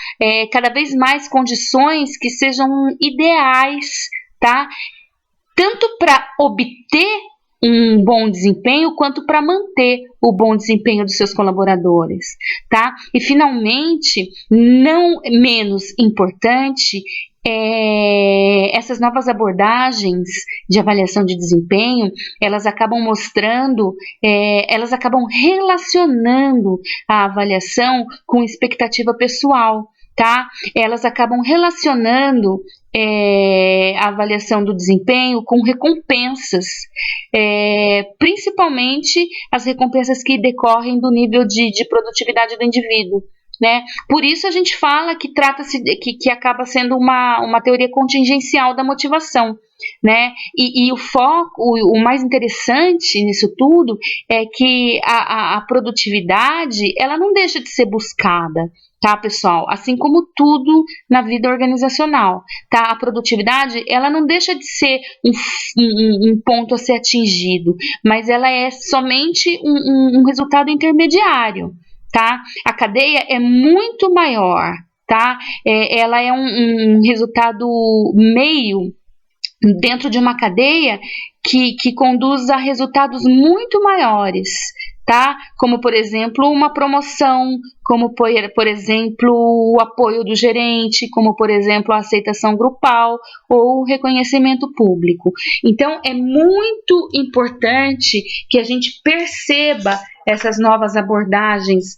cada vez mais condições que sejam ideais, tá? Tanto para obter um bom desempenho, quanto para manter o bom desempenho dos seus colaboradores, tá? E, finalmente, não menos importante, essas novas abordagens de avaliação de desempenho, elas acabam mostrando, elas acabam relacionando a avaliação com expectativa pessoal, tá? Elas acabam relacionando a avaliação do desempenho com recompensas, principalmente as recompensas que decorrem do nível de produtividade do indivíduo, né? Por isso a gente fala que trata-se que acaba sendo uma teoria contingencial da motivação, né? E o foco, o mais interessante nisso tudo é que a produtividade, ela não deixa de ser buscada, tá, pessoal? Assim como tudo na vida organizacional, tá? A produtividade, ela não deixa de ser um ponto a ser atingido, mas ela é somente um resultado intermediário, tá? A cadeia é muito maior, tá? Ela é um resultado meio dentro de uma cadeia que conduz a resultados muito maiores, tá? Como, por exemplo, uma promoção, como, por exemplo, o apoio do gerente, como, por exemplo, a aceitação grupal ou o reconhecimento público. Então, é muito importante que a gente perceba essas novas abordagens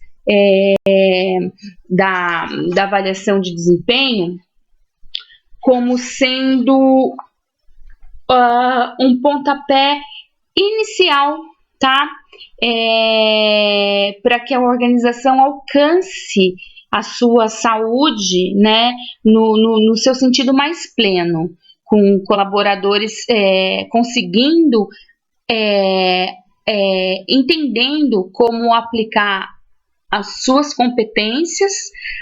da avaliação de desempenho como sendo um pontapé inicial, tá? Para que a organização alcance a sua saúde, né, no seu sentido mais pleno, com colaboradores conseguindo, entendendo como aplicar as suas competências,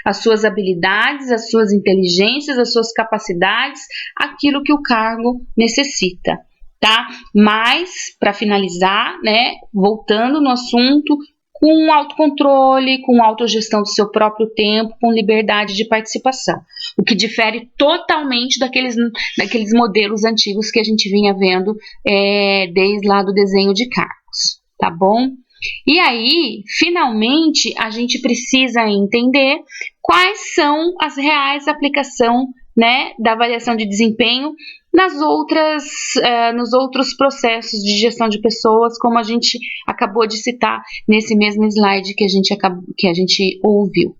as suas habilidades, as suas inteligências, as suas capacidades, aquilo que o cargo necessita, tá? Mas, para finalizar, né, voltando no assunto, com autocontrole, com autogestão do seu próprio tempo, com liberdade de participação, o que difere totalmente daqueles modelos antigos que a gente vinha vendo desde lá do desenho de cargos, tá bom? E aí, finalmente, a gente precisa entender quais são as reais aplicações, né, da avaliação de desempenho nos outros processos de gestão de pessoas, como a gente acabou de citar nesse mesmo slide que a gente ouviu.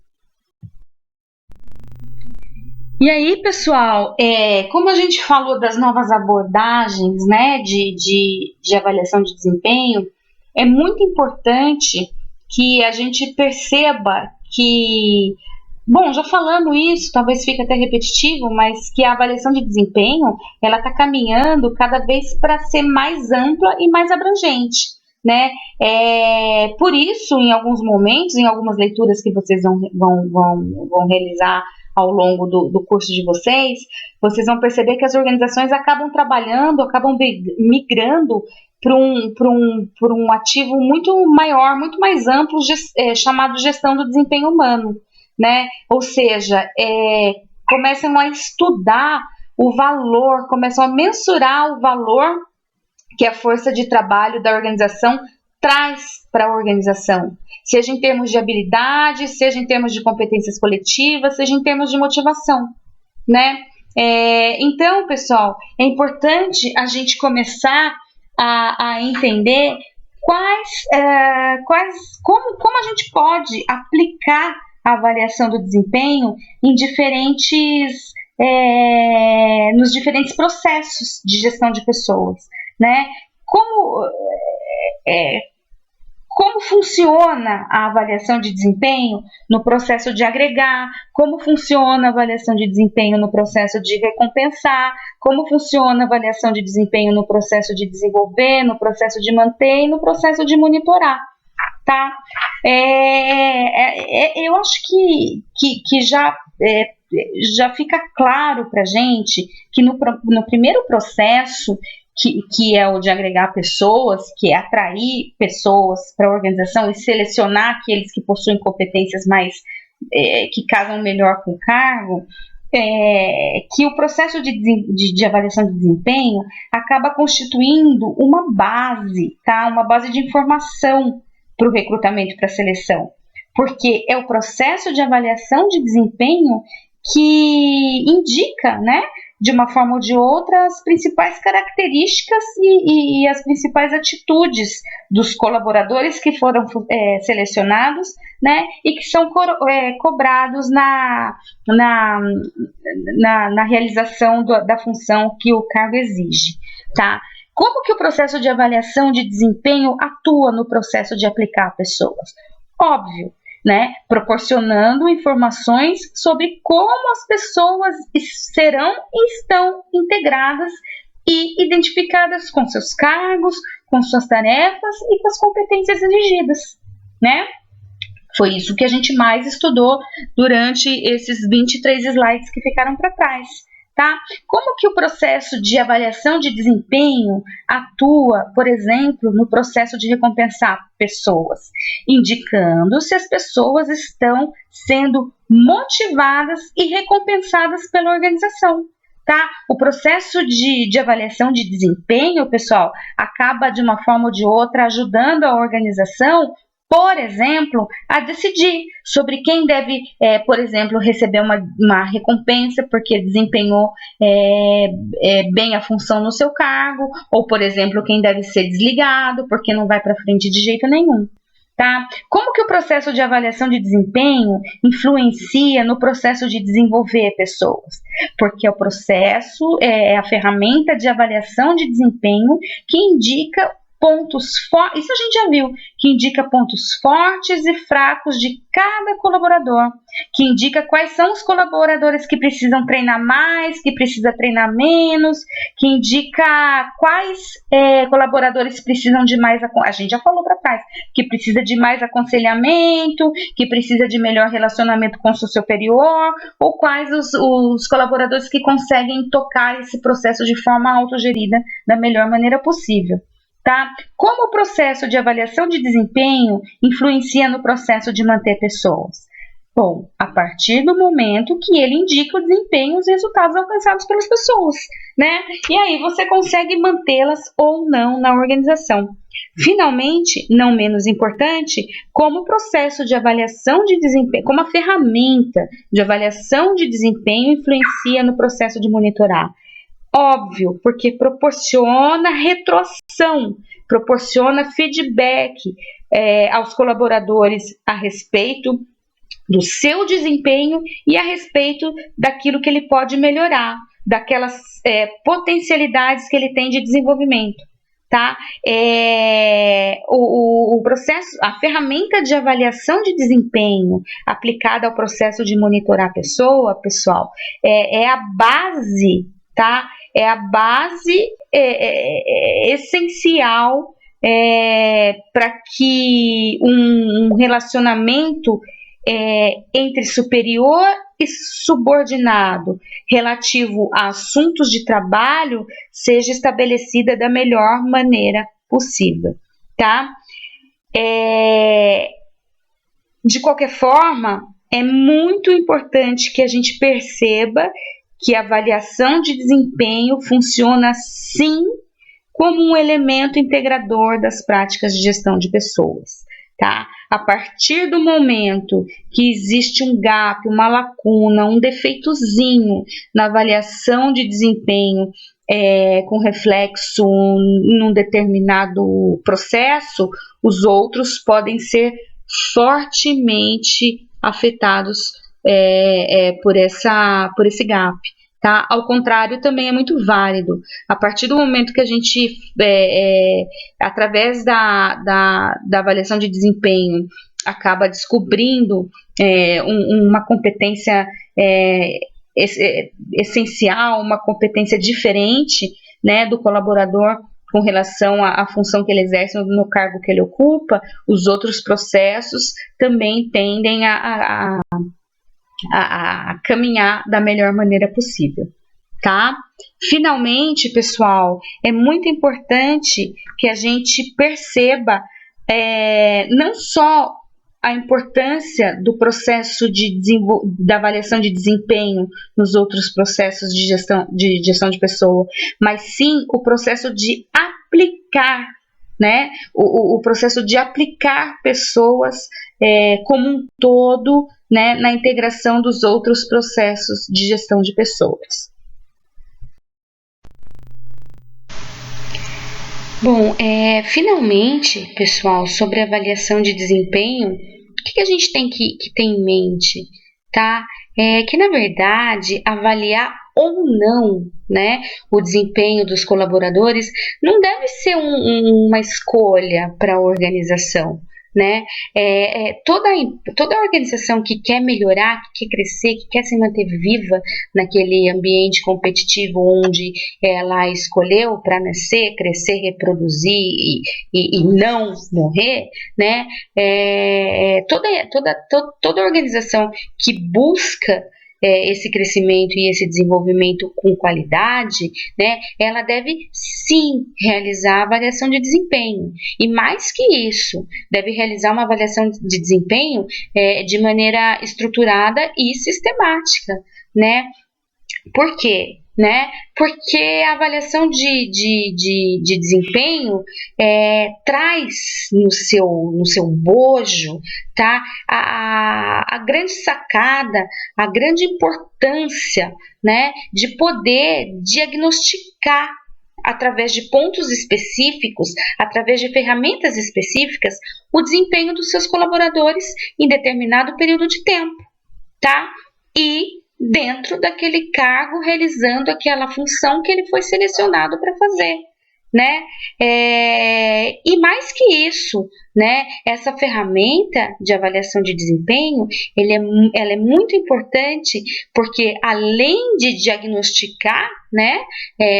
E aí, pessoal, como a gente falou das novas abordagens, né, de avaliação de desempenho, é muito importante que a gente perceba que, bom, já falando isso, talvez fique até repetitivo, mas que a avaliação de desempenho, ela está caminhando cada vez para ser mais ampla e mais abrangente, né? Por isso, em alguns momentos, em algumas leituras que vocês vão realizar ao longo do curso de vocês vão perceber que as organizações acabam trabalhando, acabam migrando para um ativo muito maior, muito mais amplo, chamado gestão do desempenho humano, né? Ou seja, começam a estudar o valor, começam a mensurar o valor que a força de trabalho da organização traz para a organização, seja em termos de habilidade, seja em termos de competências coletivas, seja em termos de motivação, né? Então, pessoal, é importante a gente começar a entender como a gente pode aplicar a avaliação do desempenho nos diferentes processos de gestão de pessoas, né? Como funciona a avaliação de desempenho no processo de agregar, como funciona a avaliação de desempenho no processo de recompensar, como funciona a avaliação de desempenho no processo de desenvolver, no processo de manter e no processo de monitorar, tá? Eu acho que já fica claro para a gente que no primeiro processo, que é o de agregar pessoas, que é atrair pessoas para a organização e selecionar aqueles que possuem competências que casam melhor com o cargo, que o processo de avaliação de desempenho acaba constituindo uma base, tá? Uma base de informação para o recrutamento e para a seleção, porque é o processo de avaliação de desempenho que indica, né, de uma forma ou de outra, as principais características e as principais atitudes dos colaboradores que foram selecionados, né, e que são cobrados na realização da função que o cargo exige, tá? Como que o processo de avaliação de desempenho atua no processo de aplicar pessoas? Óbvio, né, proporcionando informações sobre como as pessoas serão e estão integradas e identificadas com seus cargos, com suas tarefas e com as competências exigidas, né? Foi isso que a gente mais estudou durante esses 23 slides que ficaram para trás, tá? Como que o processo de avaliação de desempenho atua, por exemplo, no processo de recompensar pessoas? Indicando se as pessoas estão sendo motivadas e recompensadas pela organização, tá? O processo de avaliação de desempenho, pessoal, acaba de uma forma ou de outra ajudando a organização, por exemplo, a decidir sobre quem deve, por exemplo, receber uma recompensa porque desempenhou bem a função no seu cargo, ou, por exemplo, quem deve ser desligado porque não vai para frente de jeito nenhum. Tá? Como que o processo de avaliação de desempenho influencia no processo de desenvolver pessoas? Porque o processo é a ferramenta de avaliação de desempenho que indica pontos fortes, isso a gente já viu, que indica pontos fortes e fracos de cada colaborador, que indica quais são os colaboradores que precisam treinar mais, que precisa treinar menos, que indica quais colaboradores precisam de mais, a gente já falou para trás, que precisa de mais aconselhamento, que precisa de melhor relacionamento com o seu superior, ou quais os colaboradores que conseguem tocar esse processo de forma autogerida da melhor maneira possível. tá? Como o processo de avaliação de desempenho influencia no processo de manter pessoas? Bom, a partir do momento que ele indica o desempenho e os resultados alcançados pelas pessoas, né? E aí você consegue mantê-las ou não na organização. Finalmente, não menos importante, como o processo de avaliação de desempenho, como a ferramenta de avaliação de desempenho influencia no processo de monitorar. Óbvio, porque proporciona retroação, proporciona feedback aos colaboradores a respeito do seu desempenho e a respeito daquilo que ele pode melhorar, daquelas potencialidades que ele tem de desenvolvimento. Tá? O processo, a ferramenta de avaliação de desempenho aplicada ao processo de monitorar a pessoa, pessoal, é a base, tá? É a base essencial para que um relacionamento entre superior e subordinado relativo a assuntos de trabalho seja estabelecida da melhor maneira possível, tá? De qualquer forma, é muito importante que a gente perceba que a avaliação de desempenho funciona sim como um elemento integrador das práticas de gestão de pessoas. Tá? A partir do momento que existe um gap, uma lacuna, um defeitozinho na avaliação de desempenho com reflexo num determinado processo, os outros podem ser fortemente afetados por esse gap. Tá? Ao contrário, também é muito válido. A partir do momento que a gente, através da avaliação de desempenho, acaba descobrindo uma competência essencial, uma competência diferente, né, do colaborador com relação à função que ele exerce no cargo que ele ocupa, os outros processos também tendem a caminhar da melhor maneira possível, tá? Finalmente, pessoal, é muito importante que a gente perceba não só a importância do processo da avaliação de desempenho nos outros processos de gestão de pessoa, mas sim o processo de aplicar, né? O processo de aplicar pessoas como um todo, né, na integração dos outros processos de gestão de pessoas. Bom, finalmente, pessoal, sobre a avaliação de desempenho, o que a gente tem que ter em mente, tá? Que, na verdade, avaliar ou não, né, o desempenho dos colaboradores não deve ser uma escolha para a organização, né? Toda organização que quer melhorar, que quer crescer, que quer se manter viva naquele ambiente competitivo onde ela escolheu para nascer, crescer, reproduzir e não morrer, né? Toda organização que busca esse crescimento e esse desenvolvimento com qualidade, né, ela deve sim realizar a avaliação de desempenho. E mais que isso, deve realizar uma avaliação de desempenho de maneira estruturada e sistemática, né? Por quê? Né? Porque a avaliação de desempenho traz no seu bojo, tá? a grande sacada, a grande importância, né, de poder diagnosticar através de pontos específicos, através de ferramentas específicas, o desempenho dos seus colaboradores em determinado período de tempo, tá? E dentro daquele cargo, realizando aquela função que ele foi selecionado para fazer, né? E mais que isso, né? Essa ferramenta de avaliação de desempenho, ela é muito importante porque além de diagnosticar, né,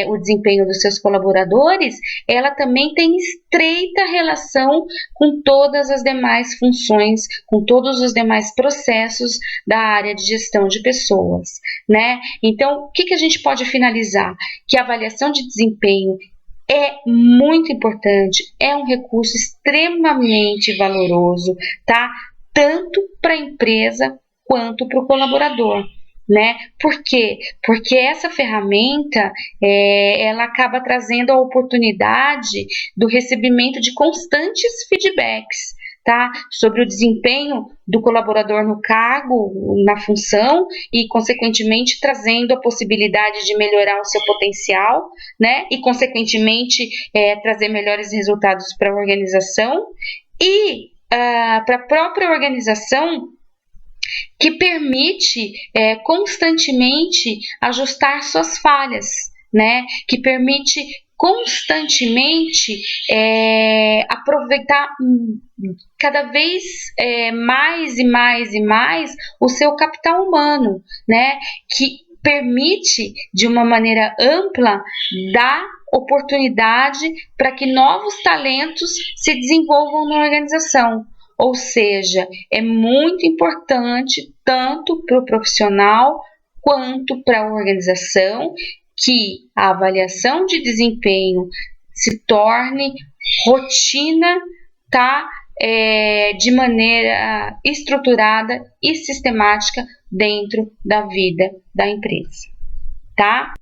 o desempenho dos seus colaboradores, ela também tem estreita relação com todas as demais funções, com todos os demais processos da área de gestão de pessoas, né? Então, o que a gente pode finalizar? Que a avaliação de desempenho é muito importante, é um recurso extremamente valoroso, tá? Tanto para a empresa quanto para o colaborador, né? Por quê? Porque essa ferramenta, ela acaba trazendo a oportunidade do recebimento de constantes feedbacks, tá? Sobre o desempenho do colaborador no cargo, na função e, consequentemente, trazendo a possibilidade de melhorar o seu potencial, né? E, consequentemente, trazer melhores resultados para a organização e para a própria organização, que permite constantemente ajustar suas falhas, né? Que permite constantemente aproveitar cada vez mais e mais e mais o seu capital humano, né? Que permite, de uma maneira ampla, dar oportunidade para que novos talentos se desenvolvam na organização. Ou seja, é muito importante, tanto para o profissional quanto para a organização, que a avaliação de desempenho se torne rotina, tá? De maneira estruturada e sistemática dentro da vida da empresa, tá?